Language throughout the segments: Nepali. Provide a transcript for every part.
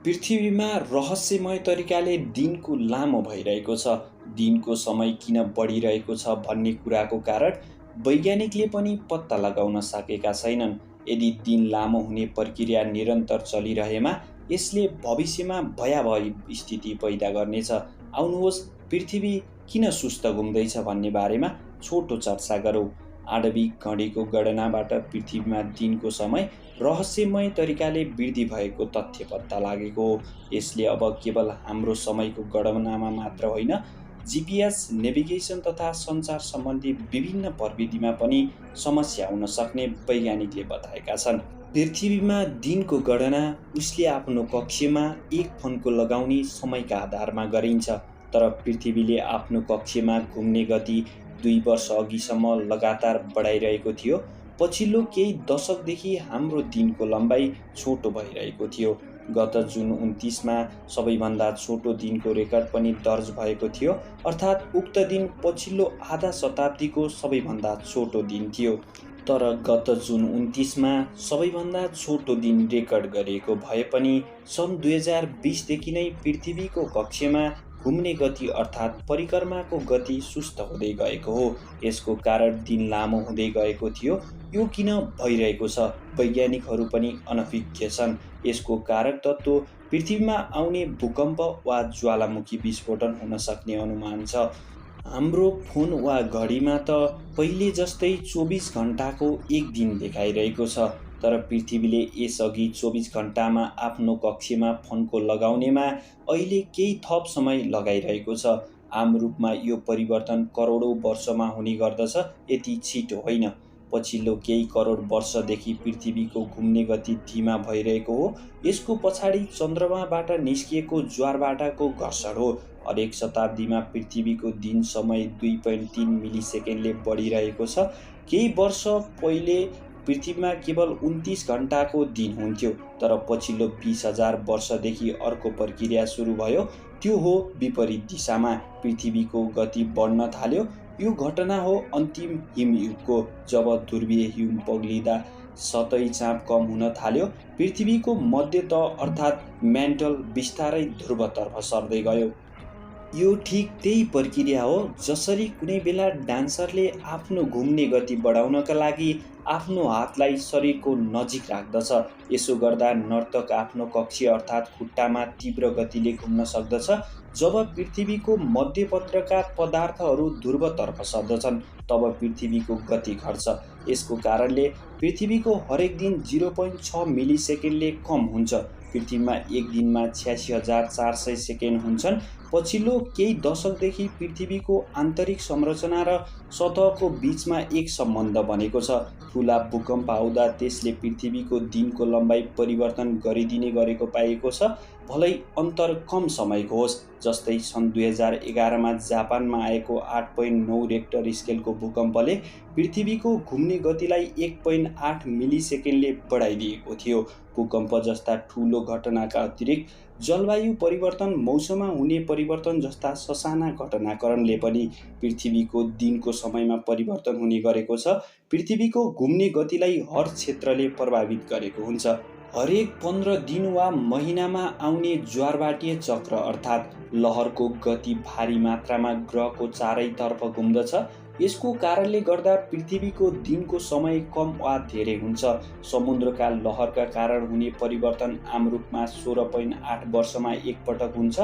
पृथ्वीमा रहस्यमय तरिकाले दिनको लामो भइरहेको छ। दिनको समय किन बढिरहेको छ भन्ने कुराको कारण वैज्ञानिकले पनि पत्ता लगाउन सकेका छैनन्। यदि दिन लामो हुने प्रक्रिया निरन्तर चलिरहेमा यसले भविष्यमा भयावह स्थिति पैदा गर्नेछ। आउनुहोस्, पृथ्वी किन सुस्त घुम्दैछ भन्ने बारेमा छोटो चर्चा गरौँ। आणविक घडीको गणनाबाट पृथ्वीमा दिनको समय रहस्यमय तरिकाले वृद्धि भएको तथ्य पत्ता लागेको हो। यसले अब केवल हाम्रो समयको गणनामा मात्र होइन, जिपिएस, नेभिगेसन तथा सञ्चार सम्बन्धी विभिन्न प्रविधिमा पनि समस्या हुन सक्ने वैज्ञानिकले बताएका छन्। पृथ्वीमा दिनको गणना उसले आफ्नो कक्षमा एक फन्को लगाउने समयका आधारमा गरिन्छ, तर पृथ्वीले आफ्नो कक्षमा घुम्ने गति 2 वर्ष अघिसम्म लगातार बढाइरहेको थियो। पछिल्लो केही दशकदेखि हाम्रो दिनको लम्बाइ छोटो भइरहेको थियो। गत जुन 29मा सबैभन्दा छोटो दिनको रेकर्ड पनि दर्ज भएको थियो, अर्थात् उक्त दिन पछिल्लो आधा शताब्दीको सबैभन्दा छोटो दिन थियो। तर गत जुन 29मा सबैभन्दा छोटो दिन रेकर्ड गरिएको भए पनि सन् 2020देखि नै पृथ्वीको कक्षमा घुम्ने गति अर्थात् परिक्रमाको गति सुस्त हुँदै गएको हो। यसको कारण दिन लामो हुँदै गएको थियो। यो किन भइरहेको छ? वैज्ञानिकहरू पनि अनभिज्ञ छन्। यसको कारक तत्त्व पृथ्वीमा आउने भूकम्प वा ज्वालामुखी विस्फोटन हुन सक्ने अनुमान छ। हाम्रो फोन वा घडीमा त पहिले जस्तै 24 घन्टाको एक दिन देखाइरहेको छ, तर पृथ्वीले यसअघि 24 घन्टामा आफ्नो कक्षमा फन्को लगाउनेमा अहिले केही थप समय लगाइरहेको छ। आम रूपमा यो परिवर्तन करोडौँ वर्षमा हुने गर्दछ, यति छिटो होइन। पछिल्लो केही करोड वर्षदेखि पृथ्वीको घुम्ने गति धीमा भइरहेको हो। यसको पछाडि चन्द्रमाबाट निस्किएको ज्वारभाटाको घर्षण हो। हरेक शताब्दीमा पृथ्वीको दिन समय 2.3 मिलिसेकेन्डले बढिरहेको छ। केही वर्ष पहिले पृथ्वीमा केवल 29 घन्टाको दिन हुन्थ्यो, तर पछिल्लो 20,000 वर्षदेखि अर्को प्रक्रिया सुरु भयो। त्यो हो विपरीत दिशामा पृथ्वीको गति बढ्न थाल्यो। यो घटना हो अन्तिम हिमयुगको, जब ध्रुवीय हिउँ पग्लिँदा सतही चाप कम हुन थाल्यो। पृथ्वीको मध्य तह अर्थात् म्यान्टल बिस्तारै ध्रुवतर्फ सर्दै गयो। यो ठिक त्यही प्रक्रिया हो जसरी कुनै बेला डान्सरले आफ्नो घुम्ने गति बढाउनका लागि आफ्नो हातलाई शरीरको नजिक राख्दछ। यसो गर्दा नर्तक आफ्नो कक्षीय अर्थात् खुट्टामा तीव्र गतिले घुम्न सक्दछ। जब पृथ्वीको मध्यपत्रका पदार्थहरू ध्रुवतर्फ सर्दछन्, तब पृथ्वीको गति घट्छ। यसको कारणले पृथ्वीको हरेक दिन 0.6 मिलिसेकेन्डले कम हुन्छ। पृथ्वीमा एक दिनमा 86,400 सेकेन्ड हुन्छन्। पछिल्लो केही दशकदेखि पृथ्वीको आन्तरिक संरचना र सतहको बीचमा एक सम्बन्ध बनेको छ। ठुला भूकम्प आउँदा त्यसले पृथ्वीको दिनको लम्बाइ परिवर्तन गरिदिने गरेको पाइएको छ, भलै अन्तर कम समयको होस्। जस्तै सन् 2011मा जापानमा आएको 8.9 रेक्टर स्केलको भूकम्पले पृथ्वीको घुम्ने गतिलाई 1.8 मिलिसेकेन्डले बढाइदिएको थियो। भूकम्प जस्ता ठुलो घटनाका अतिरिक्त जलवायु परिवर्तन, मौसममा हुने परिवर्तन जस्ता ससाना घटनाक्रमले पनि पृथ्वीको दिनको समयमा परिवर्तन हुने गरेको छ। पृथ्वीको घुम्ने गतिलाई हर क्षेत्रले प्रभावित गरेको हुन्छ। हरेक 15 दिन वा महिनामा आउने ज्वारभाटीय चक्र अर्थात् लहरको गति भारी मात्रामा ग्रहको चारैतर्फ घुम्दछ। यसको कारणले गर्दा पृथ्वीको दिनको समय कम वा धेरै हुन्छ। समुद्रका लहरका कारण हुने परिवर्तन आम रूपमा 16.8 वर्षमा एकपटक हुन्छ।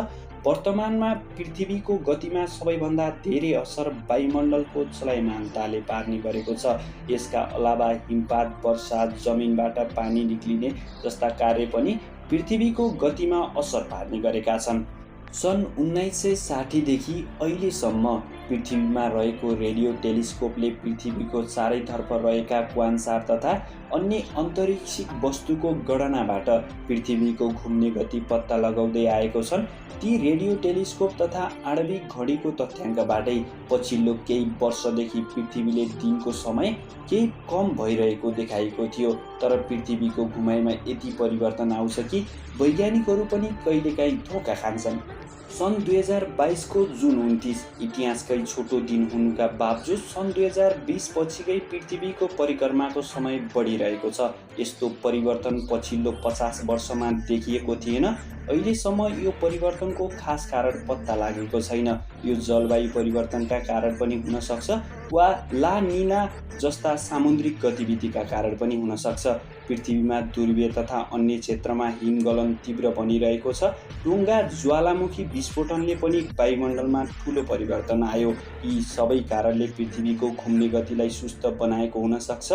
वर्तमानमा पृथ्वीको गतिमा सबैभन्दा धेरै असर वायुमण्डलको चलायमानताले पार्ने गरेको छ। यसका अलावा हिमपात, वर्षा, जमिनबाट पानी निक्लिने जस्ता कार्य पनि पृथ्वीको गतिमा असर पार्ने गरेका छन्। सन् 1960देखि अहिलेसम्म पृथ्वीमा रहेको रेडियो टेलिस्कोपले पृथ्वीको चारैतर्फ रहेका क्वान्सार तथा अन्य अन्तरिक्षिक वस्तुको गणनाबाट पृथ्वीको घुम्ने गति पत्ता लगाउँदै आएको छन्। ती रेडियो टेलिस्कोप तथा आणविक घडीको तथ्याङ्कबाटै पछिल्लो केही वर्षदेखि पृथ्वीले दिनको समय केही कम भइरहेको देखाएको थियो। तर पृथ्वीको घुमाइमा यति परिवर्तन आउँछ कि वैज्ञानिकहरू पनि कहिलेकाहीँ धोका खान्छन्। सन् 2022 को जुन 29 इतिहासकै छोटो दिन हुनुका बावजुद सन् 2020 पछिकै पृथ्वीको परिक्रमाको समय बढिरहेको छ। यस्तो परिवर्तन पछिल्लो 50 वर्षमा देखिएको थिएन। अहिलेसम्म यो परिवर्तनको खास कारण पत्ता लागेको छैन। यो जलवायु परिवर्तनका कारण पनि हुन सक्छ वा ला निना जस्ता सामुद्रिक गतिविधिका कारण पनि हुन सक्छ। पृथ्वीमा ध्रुवीय तथा अन्य क्षेत्रमा हिमगलन तीव्र बनिरहेको छ। डुङ्गा ज्वालामुखी विस्फोटनले पनि वायुमण्डलमा ठूलो परिवर्तन आयो। यी सबै कारणले पृथ्वीको घुम्ने गतिलाई सुस्त बनाएको हुन सक्छ।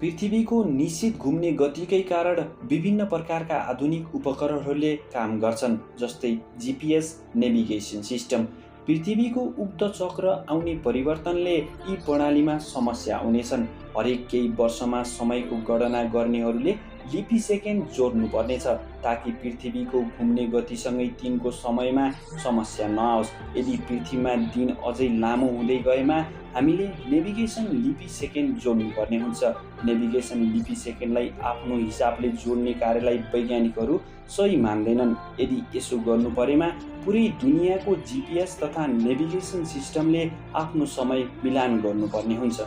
पृथ्वीको निश्चित घुम्ने गतिकै कारण विभिन्न प्रकारका आधुनिक उपकरणहरूले काम गर्छन्, जस्तै जीपीएस नेभिगेसन सिस्टम। पृथ्वीको उक्त चक्र आउने परिवर्तनले यी प्रणालीमा समस्या आउनेछन्। हरेक केही वर्षमा समयको गणना गर्नेहरूले लिपी सेकेन्ड जोड्नुपर्नेछ ताकि पृथ्वीको घुम्ने गतिसँगै दिनको समयमा समस्या नआओस्। यदि पृथ्वीमा दिन अझै लामो हुँदै गएमा हामीले नेभिगेसन लिपी सेकेन्ड जोड्नुपर्ने हुन्छ। नेभिगेसन लिपी सेकेन्डलाई आफ्नो हिसाबले जोड्ने कार्यलाई वैज्ञानिकहरू सही मान्दैनन्। यदि यसो गर्नु परेमा पुरै दुनियाँको जीपीएस तथा नेभिगेसन सिस्टमले आफ्नो समय मिलान गर्नुपर्ने हुन्छ।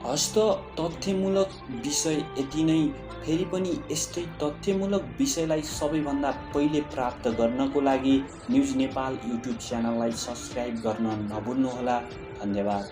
हस्त तथ्यमूलक विषय यति नै। फेरि पनि यस्तै तथ्यमूलक विषयलाई सबैभन्दा पहिले प्राप्त गर्नको लागि न्युज नेपाल युट्युब च्यानललाई सब्स्क्राइब गर्न नभुल्नुहोला। धन्यवाद।